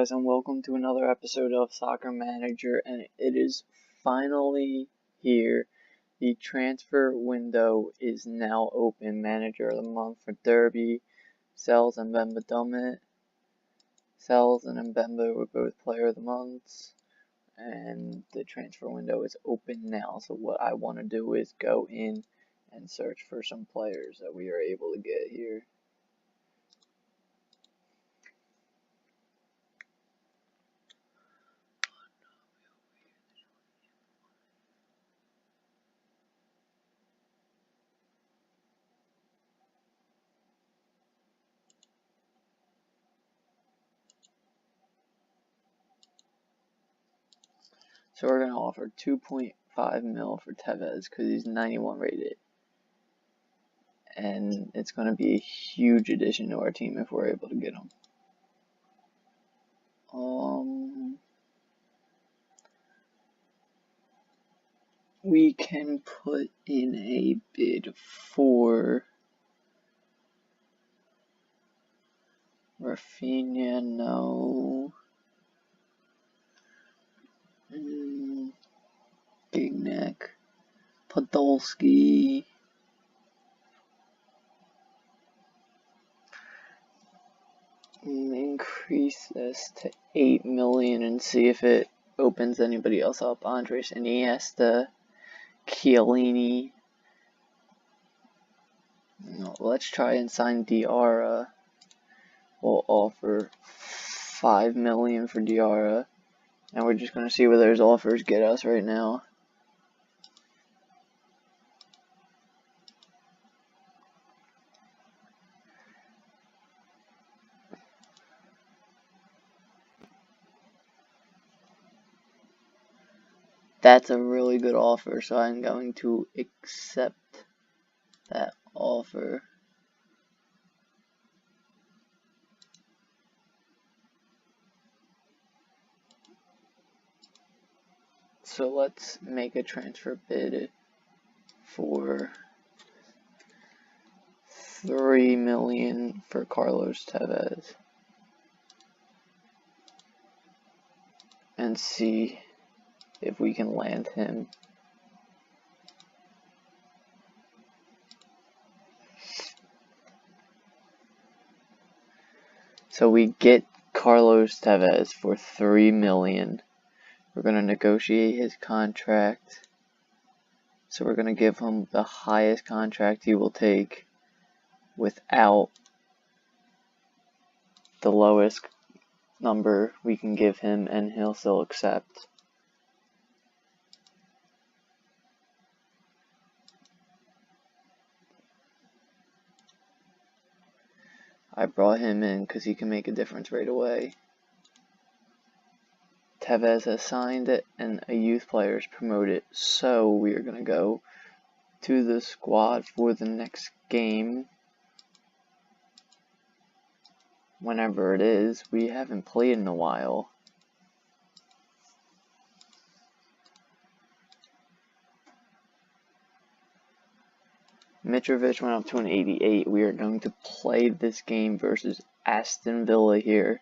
guys, and welcome to another episode of Soccer Manager, and it is finally here. The transfer window is now open. Manager of the month for Derby, Sells and Mbemba Dummett. Sells and Mbemba were both player of the months, and the transfer window is open now. So what I want to do is go in and search for some players that we are able to get here. So we're going to offer 2.5 mil for Tevez because he's 91 rated. And it's going to be a huge addition to our team if we're able to get him. We can put in a bid for Rafinha, no. Big Neck, Podolski. Increase this to 8 million and see if it opens anybody else up. Andres Iniesta, Chiellini. No, let's try and sign Diarra. We'll offer 5 million for Diarra, and we're just gonna see where those offers get us right now. That's a really good offer, so I'm going to accept that offer. So let's make a transfer bid for 3 million for Carlos Tevez and see if we can land him. So we get Carlos Tevez for 3 million. We're going to negotiate his contract. So we're going to give him the highest contract he will take without the lowest number we can give him, and he'll still accept. I brought him in because he can make a difference right away. Tevez has signed it and a youth player is promoted, so we are going to go to the squad for the next game. Whenever it is, we haven't played in a while. Mitrovic went up to an 88. We are going to play this game versus Aston Villa here.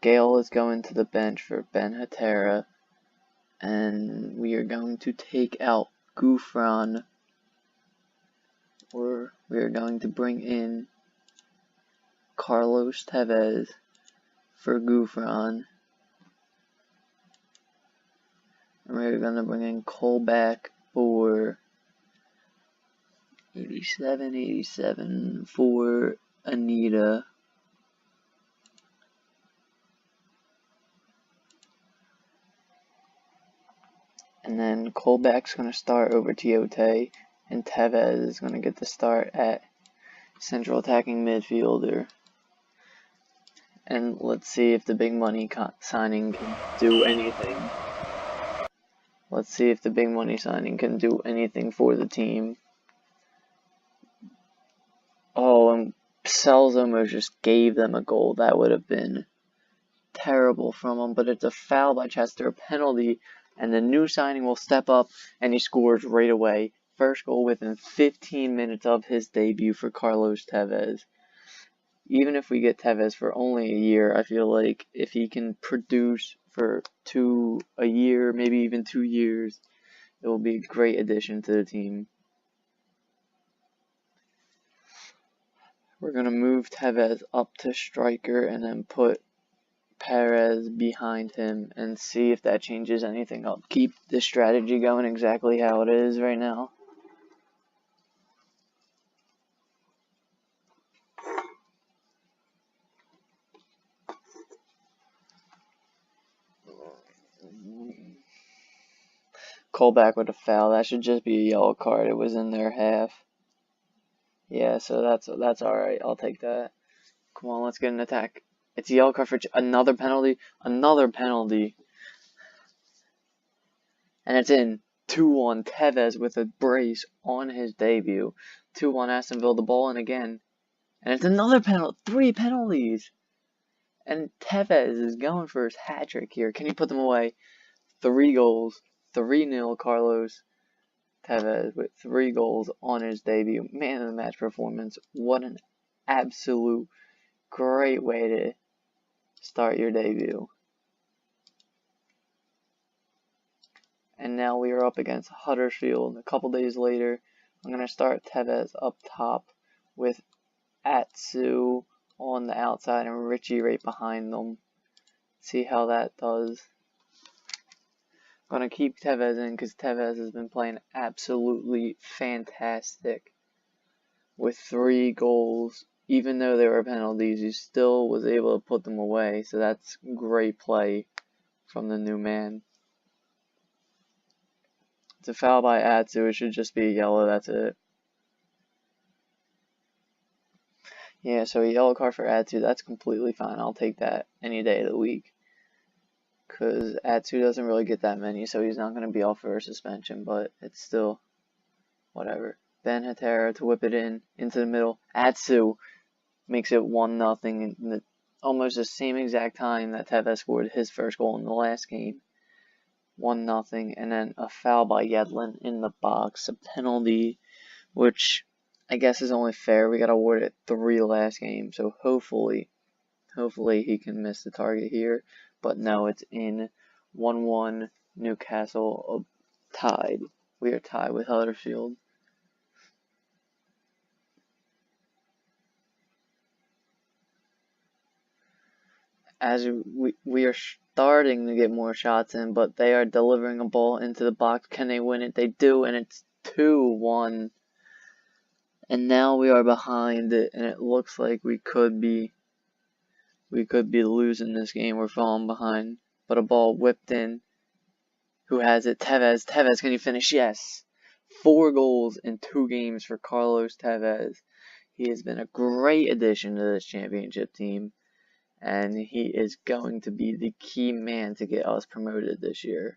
Gale is going to the bench for Ben Hatera. And we are going to take out Gouffran. Or we are going to bring in Carlos Tevez for Gouffran. And we're going to bring in Colback for 87 for Anita. And then Colback's going to start over Tiote, and Tevez is going to get the start at central attacking midfielder. And let's see if the big money signing can do anything. Let's see if the big money signing can do anything for the team. Oh, and Sells almost just gave them a goal. That would have been terrible from him, but it's a foul by Chester, a penalty, and the new signing will step up, and he scores right away. First goal within 15 minutes of his debut for Carlos Tevez. even if we get Tevez for only a year, I feel like if he can produce for a year, maybe even 2 years, it will be a great addition to the team. We're going to move Tevez up to striker and then put Perez behind him and see if that changes anything up. Keep the strategy going exactly how it is right now. Colback with a foul. That should just be a yellow card. It was in their half. Yeah, so that's all right. I'll take that. Come on, let's get an attack. It's a yellow card for another penalty. Another penalty. And it's in. 2-1 Tevez with a brace on his debut. 2-1 Aston Villa. The ball in again. And it's another penalty. 3 penalties. And Tevez is going for his hat trick here. Can he put them away? 3 goals. 3-0 Carlos Tevez with 3 goals on his debut. Man of the match performance. What an absolute great way to start your debut. And now we are up against Huddersfield. A couple days later, I'm going to start Tevez up top with Atsu on the outside and Richie right behind them. See how that does. I'm going to keep Tevez in because Tevez has been playing absolutely fantastic with 3 goals. Even though they were penalties, he still was able to put them away. So that's great play from the new man. It's a foul by Atsu. It should just be a yellow. That's it. Yeah, so a yellow card for Atsu. That's completely fine. I'll take that any day of the week. Because Atsu doesn't really get that many, so he's not going to be off for a suspension. But it's still whatever. Ben Hatera to whip it into the middle. Atsu makes it 1-0 in almost the same exact time that Tevez scored his first goal in the last game. 1-0, and then a foul by Yedlin in the box, a penalty, which I guess is only fair. We got awarded 3 last game, so hopefully he can miss the target here. But no, it's in. 1-1 Newcastle tied. We are tied with Huddersfield. As we are starting to get more shots in, but they are delivering a ball into the box. Can they win it? They do, and it's 2-1. And now we are behind it, and it looks like we could be losing this game. We're falling behind, but a ball whipped in. Who has it? Tevez. Tevez, can you finish? Yes. 4 goals in 2 games for Carlos Tevez. He has been a great addition to this championship team. And he is going to be the key man to get us promoted this year.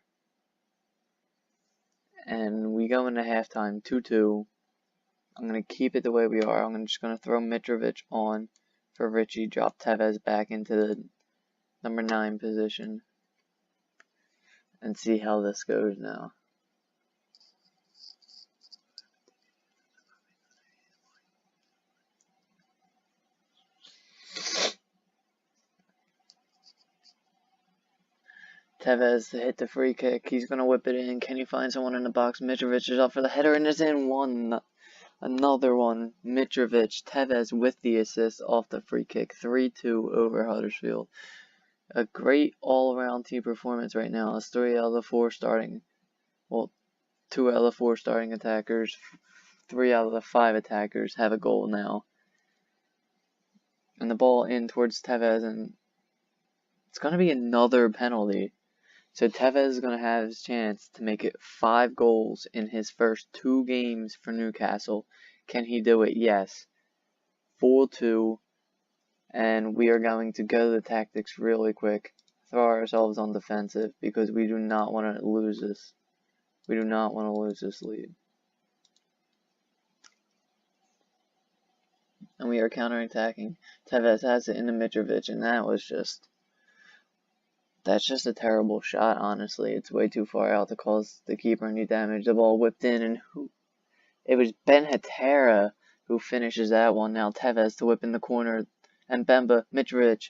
And we go into halftime 2-2. I'm going to keep it the way we are. I'm just going to throw Mitrovic on for Richie. Drop Tevez back into the number 9 position. And see how this goes now. Tevez to hit the free kick. He's going to whip it in. Can you find someone in the box? Mitrovic is up for the header and it's in. Another one. Mitrovic. Tevez with the assist off the free kick. 3-2 over Huddersfield. A great all-around team performance right now. It's 3 out of the 4 starting. Well, 2 out of the 4 starting attackers. 3 out of the 5 attackers have a goal now. And the ball in towards Tevez, and it's going to be another penalty. So Tevez is going to have his chance to make it 5 goals in his first 2 games for Newcastle. Can he do it? Yes. 4-2. And we are going to go to the tactics really quick. Throw ourselves on defensive because we do not want to lose this. We do not want to lose this lead. And we are counterattacking. Tevez has it into Mitrovic, and that's just a terrible shot, honestly. It's way too far out to cause the keeper any damage. The ball whipped in, and it was Ben Hatera who finishes that one. Now Tevez to whip in the corner. and Bemba, Mitrovic.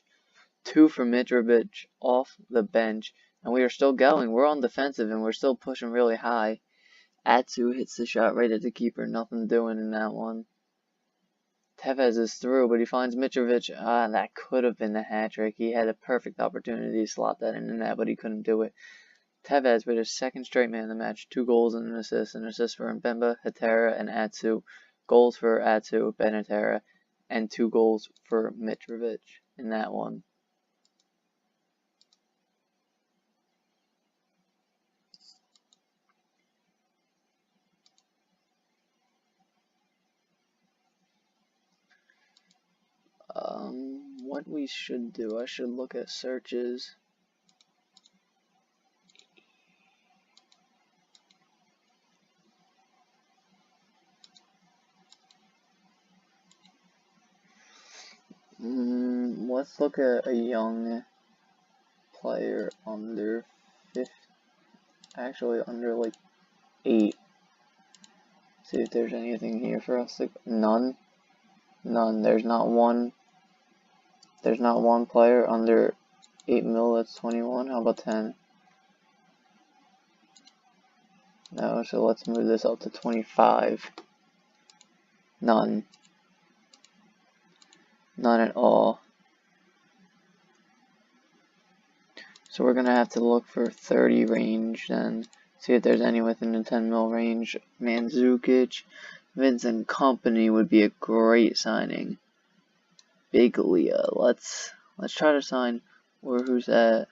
2 for Mitrovic off the bench. And we are still going. We're on defensive and we're still pushing really high. Atsu hits the shot right at the keeper. Nothing doing in that one. Tevez is through, but he finds Mitrovic. That could have been the hat trick. He had a perfect opportunity to slot that in the net, but he couldn't do it. Tevez with his second straight man of the match. 2 goals and an assist. An assist for Mbemba, Hatera, and Atsu. Goals for Atsu, Benatera, and 2 goals for Mitrovic in that one. What we should do, I should look at searches. Let's look at a young player under 50, actually under like 8. See if there's anything here for us to, none, there's not one player under 8 mil that's 21, how about 10? No, so let's move this up to 25. None at all. So we're gonna have to look for 30 range then. See if there's any within the 10 mil range. Mandzukic, Vincent Kompany would be a great signing. Biglia. Let's try to sign, or who's that?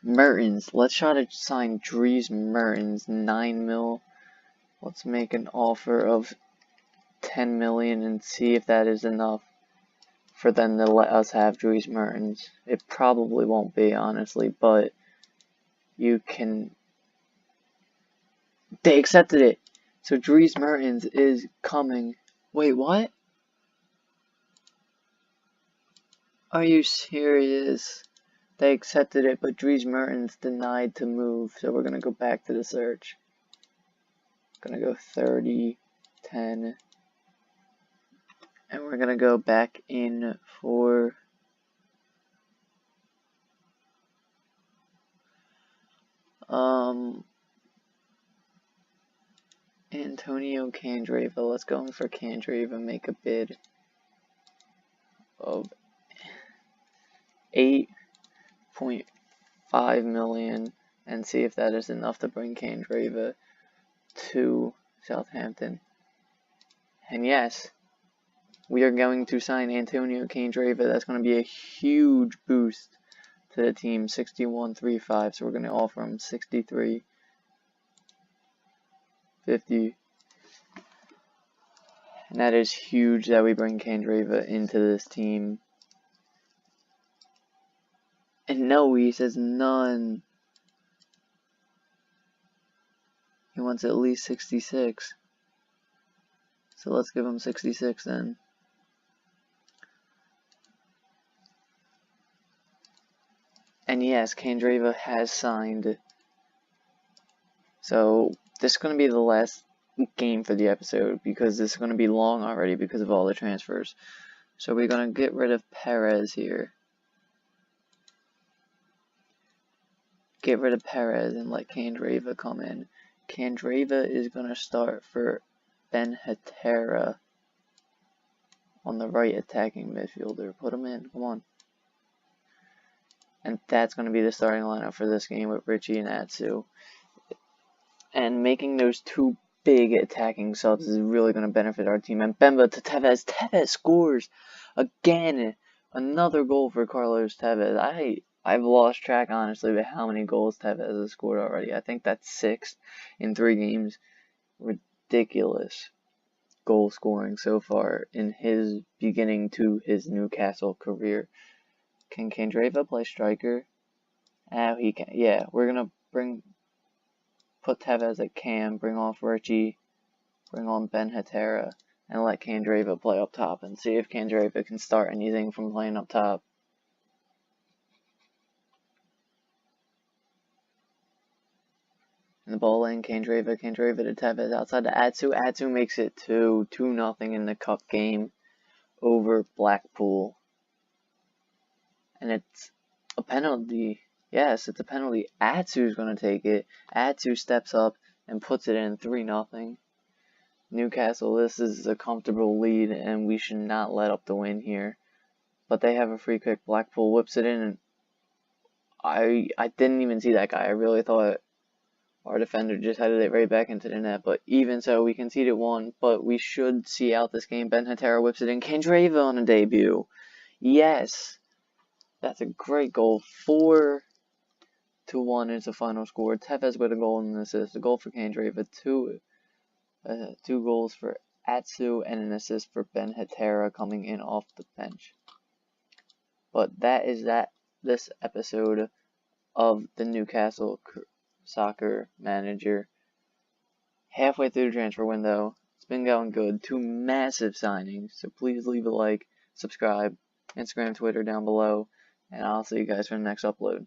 Mertens. Let's try to sign Dries Mertens, 9 mil. Let's make an offer of 10 million and see if that is enough for them to let us have Dries Mertens. It probably won't be, honestly, but you can. They accepted it. So Dries Mertens is coming. Wait, what? Are you serious? They accepted it, but Dries Mertens denied to move. So we're gonna go back to the search. Gonna go 30, 10. And we're gonna go back in for Antonio Candreva. Let's go in for Candreva, make a bid of 8.5 million and see if that is enough to bring Candreva to Southampton. And yes, we are going to sign Antonio Candreva. That's going to be a huge boost to the team, 61.35. So we're going to offer him 63.50. And that is huge that we bring Candreva into this team. And no, he says none. He wants at least 66. So let's give him 66 then. And yes, Candreva has signed. So this is going to be the last game for the episode because this is going to be long already because of all the transfers. So we're going to get rid of Perez here. Get rid of Perez and let Candreva come in. Candreva is going to start for Ben Hatera on the right attacking midfielder. Put him in. Come on. And that's going to be the starting lineup for this game with Richie and Atsu. And making those 2 big attacking subs is really going to benefit our team. And Bemba to Tevez. Tevez scores again. Another goal for Carlos Tevez. I've lost track, honestly, of how many goals Tevez has scored already. I think that's 6 in 3 games. Ridiculous goal scoring so far in his beginning to his Newcastle career. Can Candreva play striker? He can. Yeah, we're going to put Tevez at cam, bring off Richie, bring on Ben Hatera, and let Candreva play up top and see if Candreva can start anything from playing up top. And the ball in, Candreva to Tevez outside to Atsu. Atsu makes it 2-0 in the cup game. over Blackpool. And it's a penalty. Yes, it's a penalty. Atsu's going to take it. Atsu steps up and puts it in 3-0. Newcastle, this is a comfortable lead, and we should not let up the win here. But they have a free kick. Blackpool whips it in, and I didn't even see that guy. I really thought our defender just headed it right back into the net. But even so, we conceded 1, but we should see out this game. Ben Hatera whips it in. Candreva on a debut. Yes, that's a great goal. 4-1 is the final score. Tevez with a goal and an assist. A goal for Candreva. 2 goals for Atsu and an assist for Ben Hatera coming in off the bench. But that is this episode of the Newcastle Soccer Manager. Halfway through the transfer window. It's been going good. 2 massive signings. So please leave a like, subscribe, Instagram, Twitter down below. And I'll see you guys for the next upload.